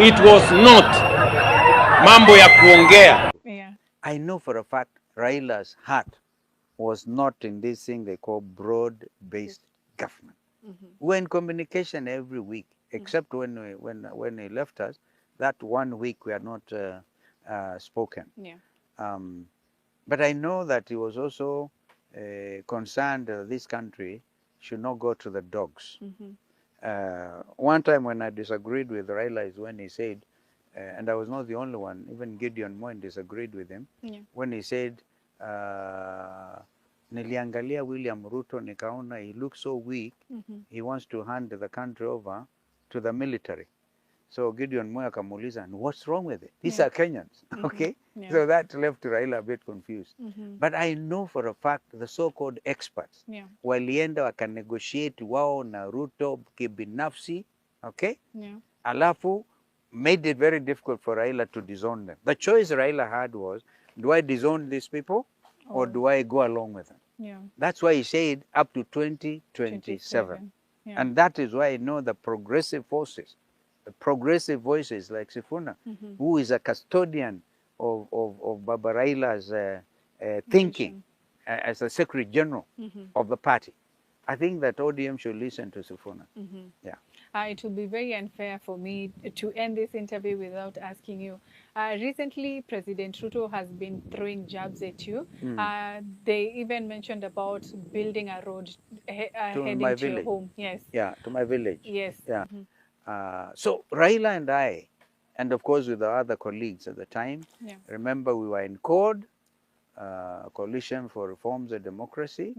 It was not mambo ya kuongea. Yeah. I know for a fact Raila's heart was not in this thing they call broad-based government. We're in communication every week, except when he left us. That 1 week we are not spoken. Yeah. But I know that he was also concerned that this country should not go to the dogs. One time when I disagreed with Raila is when he said, and I was not the only one, even Gideon Moin disagreed with him, when he said, niliangalia William Ruto nikaona he looks so weak, he wants to hand the country over to the military. So Gideon Moy akamuuliza, and what's wrong with it? These are Kenyans, okay? So that left Raila a bit confused. But I know for a fact the so-called experts walienda wakanegotiate wao na Ruto kibinafsi, okay? Alafu made it very difficult for Raila to disown them. The choice Raila had was, do I disown these people or do I go along with them? That's why he said up to 2027. And that is why I know the progressive forces, the progressive voices like Sifuna, who is a custodian of Baba Raila's thinking as a Secretary General of the party. I think that ODM should listen to Sifuna. Yeah. It will be very unfair for me to end this interview without asking you. Recently, President Ruto has been throwing jabs at you. They even mentioned about building a road heading to your home. Yes. Yeah, to my village. Yes. Yeah. So Raila and I, and of course with the other colleagues at the time, remember we were in CORD, Coalition for Reforms and Democracy.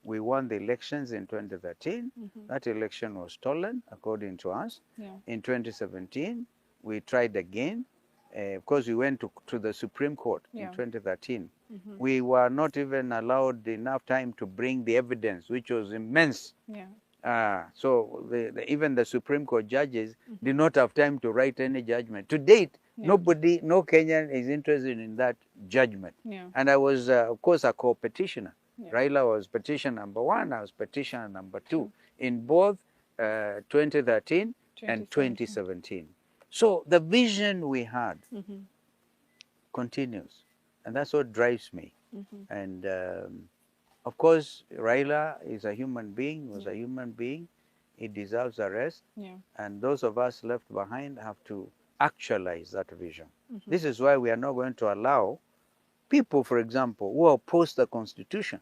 We won the elections in 2013. That election was stolen, according to us. In 2017, we tried again. Of course, we went to the Supreme Court in 2013. We were not even allowed enough time to bring the evidence, which was immense. So even the Supreme Court judges did not have time to write any judgment. To date, nobody, no Kenyan is interested in that judgment. And I was, of course, a co-petitioner. Raila was petitioner number 1, I was petitioner number 2 in both 2013 and 2017. So the vision we had continues, and that's what drives me. And of course, Raila is a human being, was a human being. He deserves a rest. And those of us left behind have to actualize that vision. This is why we are not going to allow people, for example, who oppose the Constitution,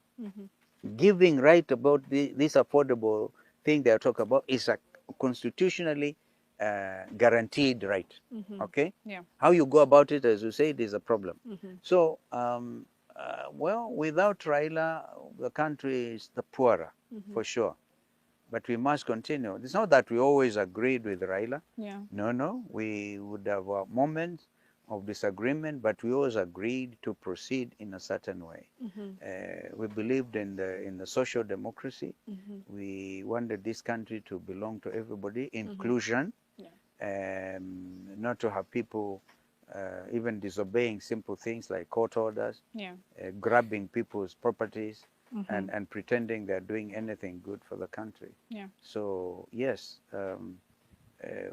giving right about this affordable thing they are talking about is a constitutionally guaranteed right. Okay? How you go about it, as you said, is a problem. So, well, without Raila, the country is the poorer, for sure. But we must continue. It's not that we always agreed with Raila. No. We would have moments of disagreement, but we always agreed to proceed in a certain way. We believed in the social democracy. We wanted this country to belong to everybody, inclusion, not to have people even disobeying simple things like court orders, grabbing people's properties, and pretending they're doing anything good for the country. So yes,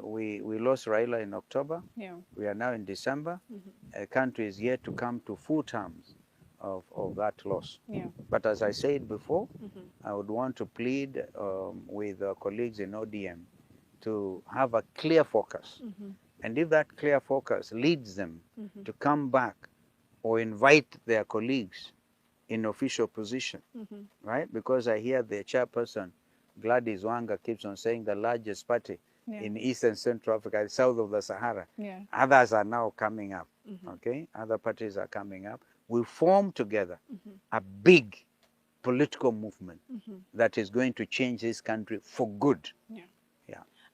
we lost Raila in October. We are now in December. The country is yet to come to full terms of that loss. But as I said before, I would want to plead with our colleagues in ODM to have a clear focus. And if that clear focus leads them to come back or invite their colleagues in official position, right? Because I hear the chairperson, Gladys Wanga, keeps on saying the largest party in Eastern Central Africa, south of the Sahara. Others are now coming up, okay? Other parties are coming up. We form together a big political movement that is going to change this country for good.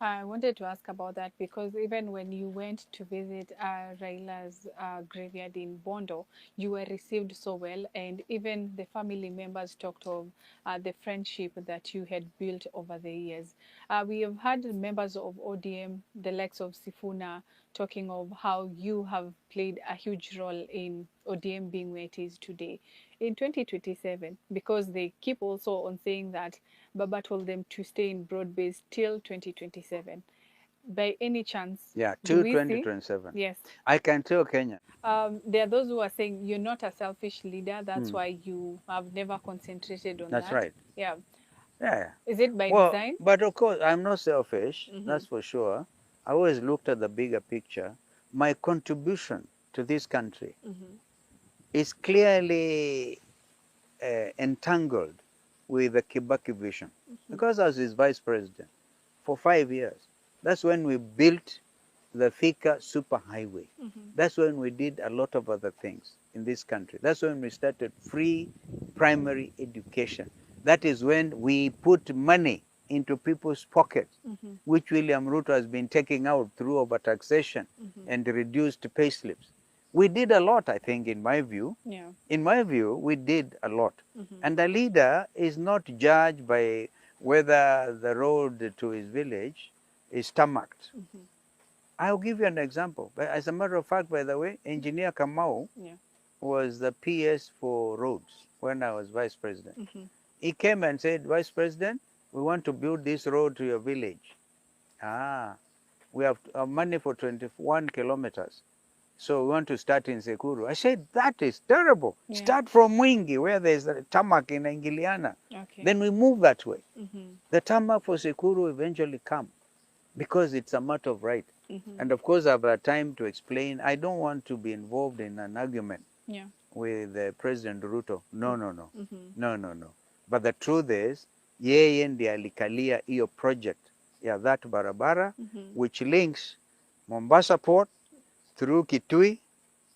I wanted to ask about that because even when you went to visit Raila's graveyard in Bondo, you were received so well, and even the family members talked of the friendship that you had built over the years. We have had members of ODM, the likes of Sifuna, talking of how you have played a huge role in ODM being where it is today. In 2027, because they keep also on saying that Baba told them to stay in broad base till 2027. by any chance, Yeah, do till we 2027. see? Yes. I can tell Kenya. There are those who are saying you're not a selfish leader. That's why you have never concentrated on that. That's right. Yeah. Yeah. Is it by Well, design? but of course, I'm not selfish. That's for sure. I always looked at the bigger picture. My contribution to this country is clearly entangled with the Kibaki vision. Because I was his vice president for 5 years. That's when we built the Thika superhighway. That's when we did a lot of other things in this country. That's when we started free primary education. That is when we put money into people's pockets, which William Ruto has been taking out through overtaxation and reduced pay slips. We did a lot, I think, in my view. Yeah. In my view, we did a lot. And a leader is not judged by whether the road to his village is tarmacked. I'll give you an example. As a matter of fact, by the way, Engineer Kamau was the PS for roads when I was vice president. He came and said, Vice President, we want to build this road to your village. We have money for 21 kilometers. So we want to start in Sekuru. I said, that is terrible. Start from Mwingi, where there's a tarmac in Angiliana. Then we move that way. The tarmac for Sekuru eventually come because it's a matter of right. And of course, I've had time to explain. I don't want to be involved in an argument with President Ruto. No. But the truth is, yeye ndiye alikalia hiyo project ya that barabara, which links Mombasa Port through Kitui,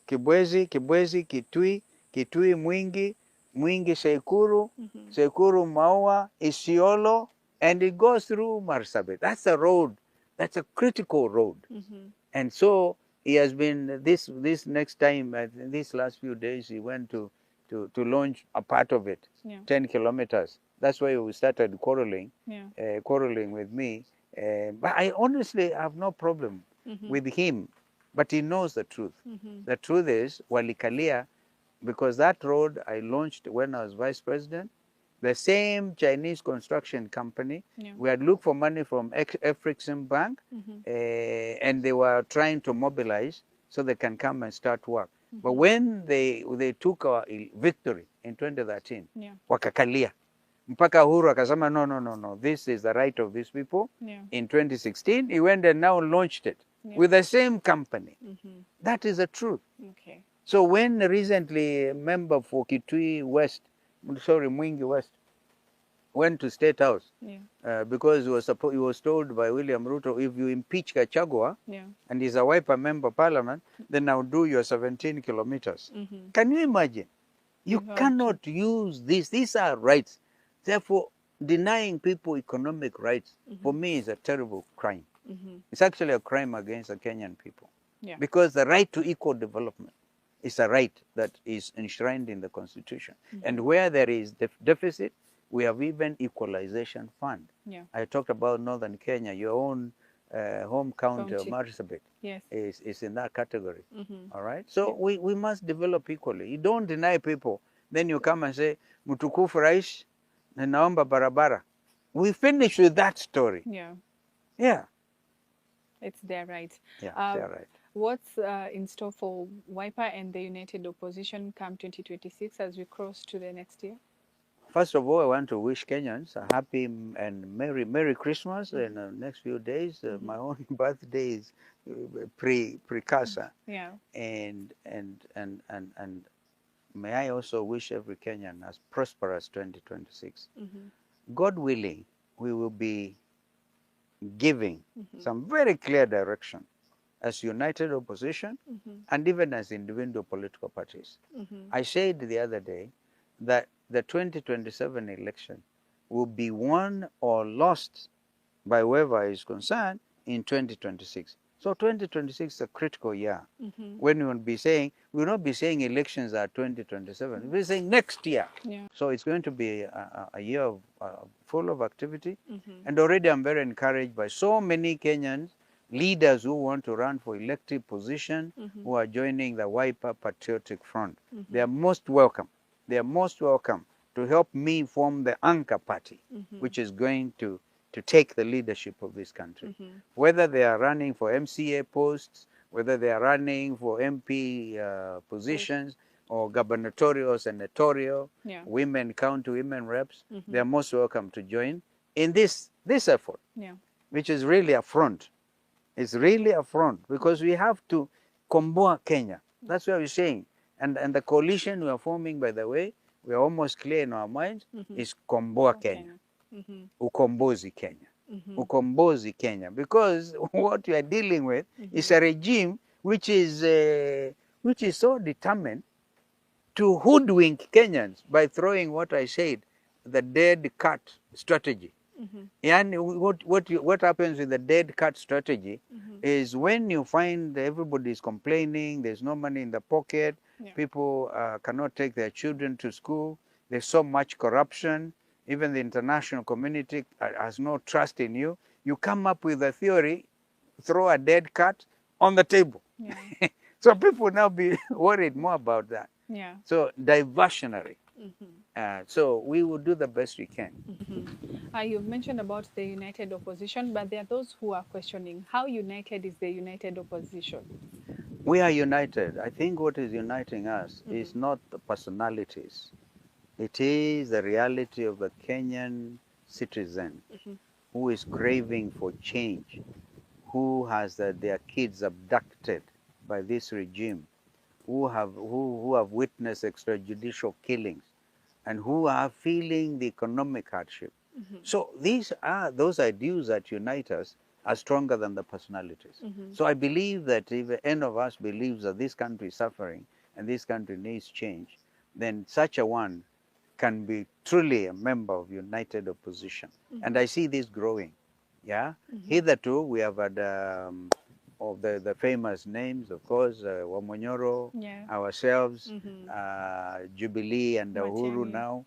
Kibwezi, Kitui, Mwingi, Sekuru, Sekuru, Maua, Isiolo, and it goes through Marsabit. That's a road. That's a critical road. And so he has been, this next time, these last few days, he went to launch a part of it, 10 kilometers. That's why we started quarreling with me. But I honestly have no problem with him. But he knows the truth. The truth is, walikalia, because that road I launched when I was vice president, the same Chinese construction company, we had looked for money from African Bank, and they were trying to mobilize so they can come and start work. But when they took our victory in 2013, wakakalia. Mpaka Uhuru akasema, no, this is the right of these people. In 2016, he went and now launched it with the same company. That is the truth. So when recently a member for Kitui West, Mwingi West, went to State House because he was told by William Ruto, if you impeach Gachagua and he's a Wiper member of parliament, then I'll do your 17 kilometers. Can you imagine? You cannot use this. These are rights. Therefore, denying people economic rights, for me, is a terrible crime. It's actually a crime against the Kenyan people. Because the right to equal development is a right that is enshrined in the Constitution. And where there is deficit, we have even equalization fund. I talked about Northern Kenya, your own home county of Marsabit is in that category. All right? So we must develop equally. You don't deny people. Then you come and say, Mutukufu Rais, naomba barabara. We finish with that story. Yeah. It's their right. Yeah, their right. What's in store for Wiper and the United Opposition come 2026 as we cross to the next year? First of all, I want to wish Kenyans a happy and Merry Christmas in the next few days. My own birthday is precursor. And may I also wish every Kenyan a prosperous 2026. God willing, we will be giving some very clear direction as united opposition and even as individual political parties. I said the other day that the 2027 election will be won or lost by whoever is concerned in 2026. So 2026 is a critical year. When we will be saying, we will not be saying elections are 2027. We'll be saying next year. So it's going to be a year of, full of activity. And already I'm very encouraged by so many Kenyans, leaders who want to run for elective position, who are joining the Wiper Patriotic Front. They are most welcome. They are most welcome to help me form the anchor party, which is going to to take the leadership of this country. Whether they are running for MCA posts, whether they are running for MP positions, or gubernatorial or senatorial, women, county women reps, they are most welcome to join in this effort, which is really a front. It's really a front because we have to komboa Kenya. That's what we're saying. And the coalition we are forming, by the way, we are almost clear in our minds, is komboa Kenya. Ukombozi Kenya. Ukombozi Kenya. Because what we are dealing with is a regime which is so determined to hoodwink Kenyans by throwing what I said, the dead cat strategy. And what happens with the dead cat strategy is when you find everybody is complaining, there's no money in the pocket, people cannot take their children to school, there's so much corruption, even the international community has no trust in you, you come up with a theory, throw a dead cat on the table. So people now be worried more about that. So diversionary. So we will do the best we can. You've mentioned about the united opposition, but there are those who are questioning how united is the united opposition. We are united. I think what is uniting us is not the personalities. It is the reality of the Kenyan citizen who is craving for change, who has their kids abducted by this regime, who have witnessed extrajudicial killings, and who are feeling the economic hardship. So these are those ideals that unite us are stronger than the personalities. So I believe that if any of us believes that this country is suffering and this country needs change, then such a one can be truly a member of united opposition. And I see this growing. Hitherto we have had of the famous names, of course, Wamonyoro, ourselves, Jubilee and Uhuru now,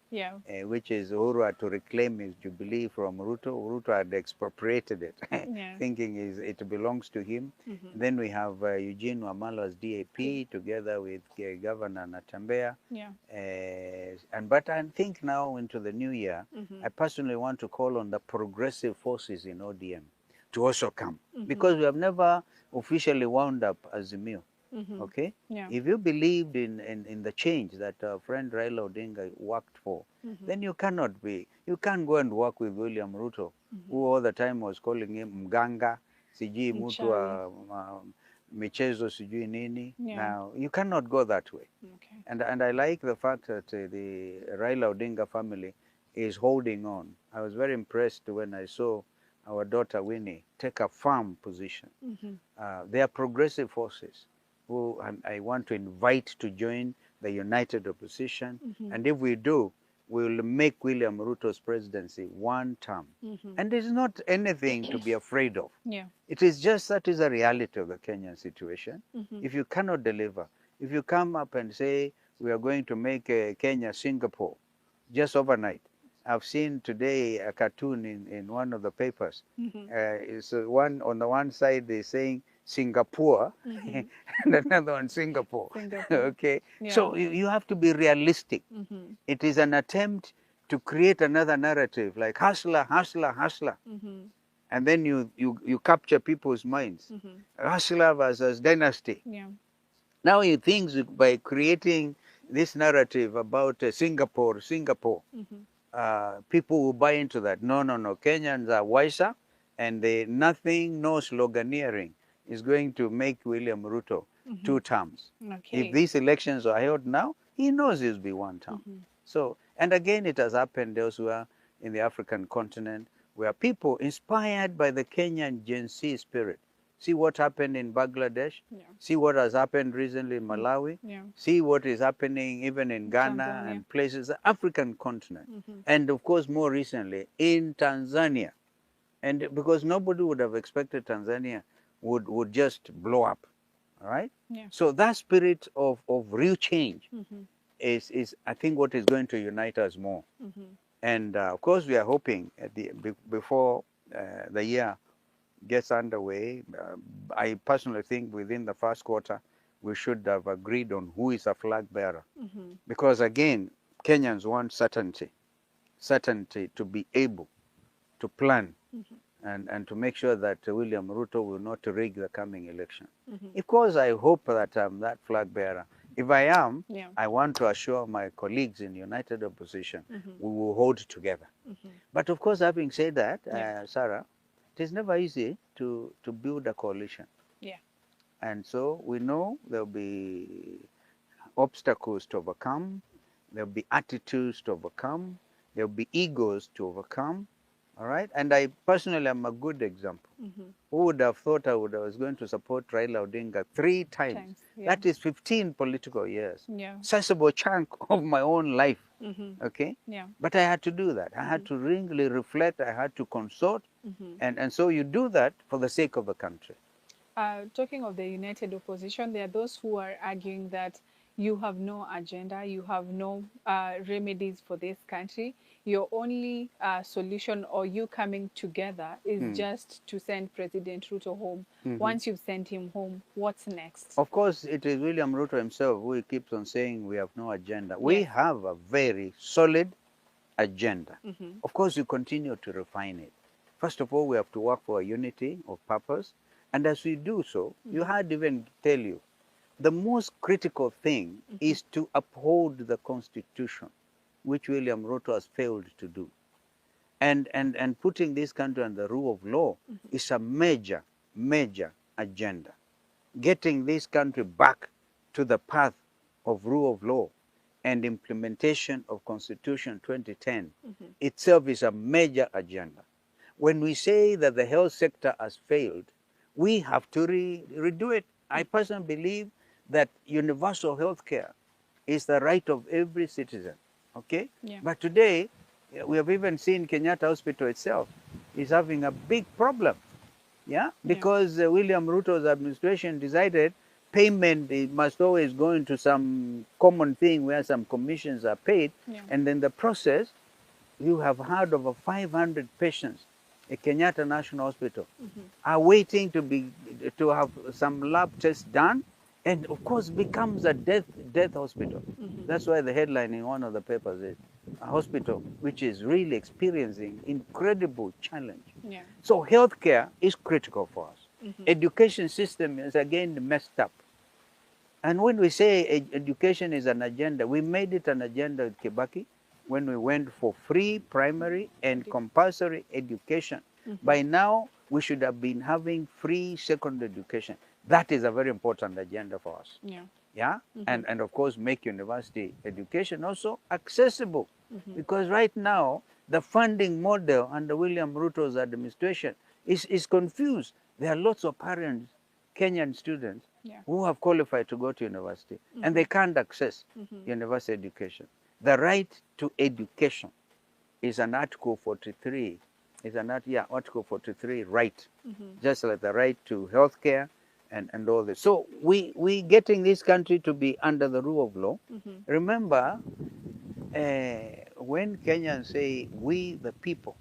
which is Uhuru had to reclaim his Jubilee from Ruto. Ruto had expropriated it, thinking it belongs to him. Then we have Eugene Wamalwa's DAP together with Governor Natambea. But I think now into the new year, I personally want to call on the progressive forces in ODM to also come, because we have never officially wound up Azimio. Okay? If you believed in the change that our friend Raila Odinga worked for, then you can't go and work with William Ruto, who all the time was calling him Mganga, sijui mtu wa michezo sijui nini. Now, you cannot go that way. And I like the fact that the Raila Odinga family is holding on. I was very impressed when I saw our daughter Winnie take a firm position. They are progressive forces who I want to invite to join the united opposition. And if we do, we will make William Ruto's presidency one term. And it's not anything to be afraid of. It is just that is a reality of the Kenyan situation. If you cannot deliver, if you come up and say, we are going to make Kenya Singapore just overnight. I've seen today a cartoon in one of the papers. It's on the one side they're saying Singapore, and another one Singapore. Okay, so you have to be realistic. It is an attempt to create another narrative like hustler, hustler, hustler, and then you capture people's minds. Hustler versus dynasty. Now you think by creating this narrative about Singapore, people will buy into that. No. Kenyans are wiser, and nothing, no sloganeering is going to make William Ruto 2 terms. If these elections are held now, he knows he'll be 1 term. So, and again, it has happened elsewhere in the African continent, where people inspired by the Kenyan Gen Z spirit. See what happened in Bangladesh. See what has happened recently in Malawi. See what is happening even in Ghana and places, the African continent. And of course, more recently in Tanzania. And because nobody would have expected Tanzania would just blow up. All right? So that spirit of real change is I think what is going to unite us more. And of course, we are hoping before the year gets underway, I personally think within the first quarter, we should have agreed on who is a flag bearer. Because again, Kenyans want certainty to be able to plan and to make sure that William Ruto will not rig the coming election. Of course, I hope that I'm that flag bearer. If I am, I want to assure my colleagues in United Opposition we will hold together. But of course, having said that, Sarah, it is never easy to build a coalition. And so we know there'll be obstacles to overcome, there'll be attitudes to overcome, there'll be egos to overcome. All right, and I personally am a good example. Who would have thought I was going to support Raila Odinga 3 times? That is 15 political years. Sensible chunk of my own life. Okay? But I had to do that. I had to really reflect. I had to consult. And so you do that for the sake of the country. Talking of the United Opposition, there are those who are arguing that you have no agenda, you have no remedies for this country. Your only solution, or you coming together, is just to send President Ruto home. Once you've sent him home, what's next? Of course, it is William Ruto himself who keeps on saying we have no agenda. We have a very solid agenda. Of course, you continue to refine it. First of all, we have to work for a unity of purpose. And as we do so, you had even tell you, the most critical thing is to uphold the Constitution, which William Ruto has failed to do. And putting this country under the rule of law is a major, major agenda. Getting this country back to the path of rule of law and implementation of Constitution 2010 itself is a major agenda. When we say that the health sector has failed, we have to redo it. I personally believe that universal health care is the right of every citizen, okay? But today, we have even seen Kenyatta Hospital itself is having a big problem, because William Ruto's administration decided payment must always go into some common thing where some commissions are paid, and in the process, you have had over 500 patients at Kenyatta National Hospital are waiting to have some lab tests done, and of course becomes a death hospital. That's why the headline in one of the papers is a hospital which is really experiencing incredible challenge. So healthcare is critical for us. Education system is again messed up. And when we say education is an agenda, we made it an agenda with Kibaki when we went for free primary and compulsory education. By now, we should have been having free secondary education. That is a very important agenda for us. And of course, make university education also accessible. Because right now, the funding model under William Ruto's administration is confused. There are lots of parents, Kenyan students, who have qualified to go to university, and they can't access university education. The right to education is an Article 43, Article 43 right, just like the right to health care and all this. So we getting this country to be under the rule of law. Remember, when Kenyans say we the people,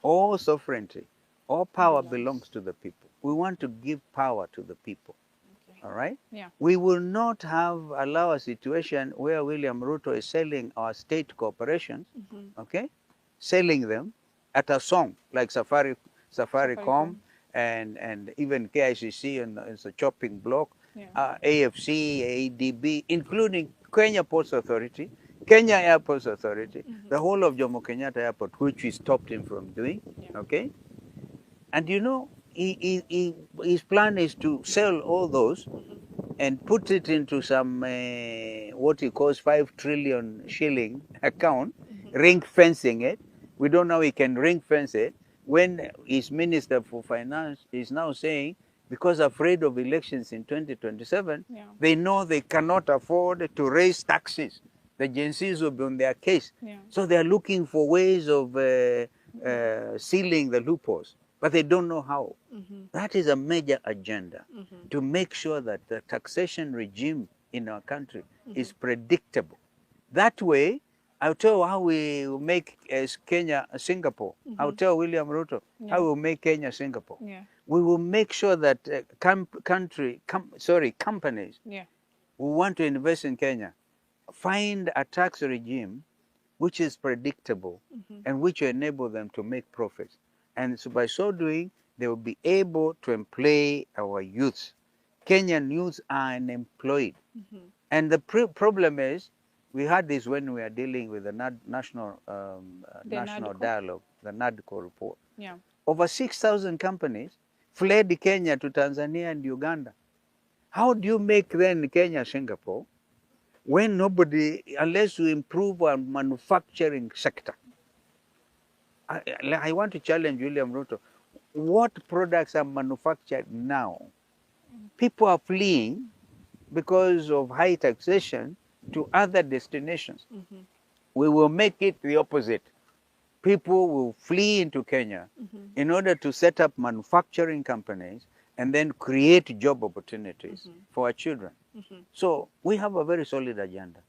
all sovereignty, all power belongs to the people. We want to give power to the people. All right? We will not allow a situation where William Ruto is selling our state corporations, selling them at a song like Safaricom and even KICC and it's a chopping block, AFC, ADB, including Kenya Ports Authority, Kenya Airports Authority, the whole of Jomo Kenyatta Airport, which we stopped him from doing, And you know, his plan is to sell all those and put it into some, what he calls 5 trillion shilling account, ring fencing it. We don't know he can ring fence it. When his Minister for Finance is now saying, because afraid of elections in 2027, they know they cannot afford to raise taxes. The Gen Zs will be on their case. So they are looking for ways of sealing the loopholes, but they don't know how. That is a major agenda, to make sure that the taxation regime in our country is predictable. That way, I'll tell how we will make Kenya Singapore. I'll tell William Ruto how we will make Kenya Singapore. We will make sure that companies who want to invest in Kenya find a tax regime which is predictable, and which enable them to make profits. And so by so doing, they will be able to employ our youths. Kenyan youths are unemployed. And the problem is, we had this when we are dealing with the national dialogue, the NADCO report. Yeah. Over 6,000 companies fled Kenya to Tanzania and Uganda. How do you make then Kenya Singapore when nobody, unless you improve our manufacturing sector? I want to challenge William Ruto. What products are manufactured now? People are fleeing because of high taxation to other destinations. We will make it the opposite. People will flee into Kenya in order to set up manufacturing companies and then create job opportunities for our children. So we have a very solid agenda,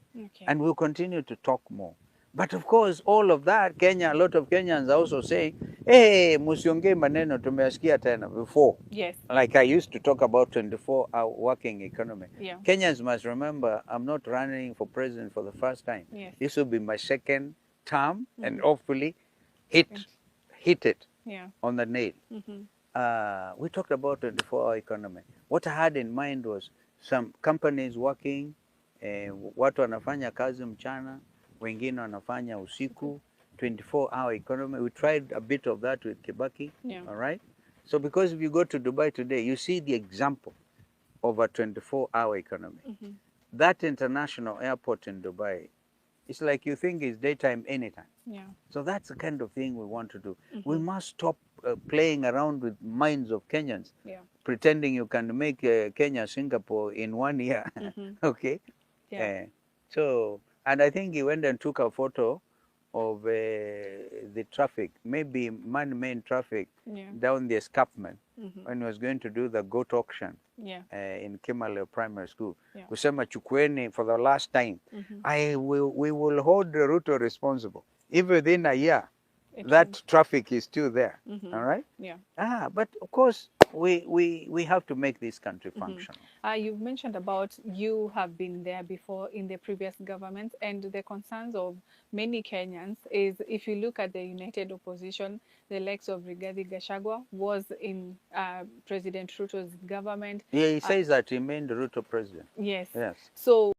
and we'll continue to talk more. But of course, all of that, Kenya, a lot of Kenyans are also saying, hey, musiongee maneno tumeyasikia tena before. Yes. Like I used to talk about 24-hour working economy. Yeah. Kenyans must remember, I'm not running for president for the first time. Yes. This will be my second term, and hopefully hit it on the nail. We talked about 24-hour economy. What I had in mind was some companies working, watu wanafanya kazi mchana, wengine wanafanya usiku, 24-hour economy. We tried a bit of that with Kibaki, all right? So because if you go to Dubai today, you see the example of a 24-hour economy. That international airport in Dubai, it's like you think it's daytime anytime. Yeah. So that's the kind of thing we want to do. We must stop playing around with minds of Kenyans, pretending you can make Kenya Singapore in 1 year. Okay? Yeah. So, and I think he went and took a photo of the traffic, maybe man-made traffic down the escarpment when he was going to do the goat auction in Kimale Primary School. Kusema chukueni for the last time. We will hold Ruto responsible. Even within a year, that traffic is still there. All right? Yeah. But of course, we have to make this country functional. You've mentioned about you have been there before in the previous government, and the concerns of many Kenyans is, if you look at the united opposition, the likes of Rigathi Gachagua was in President Ruto's government. Yeah, he says that he made Ruto president. Yes. Yes. So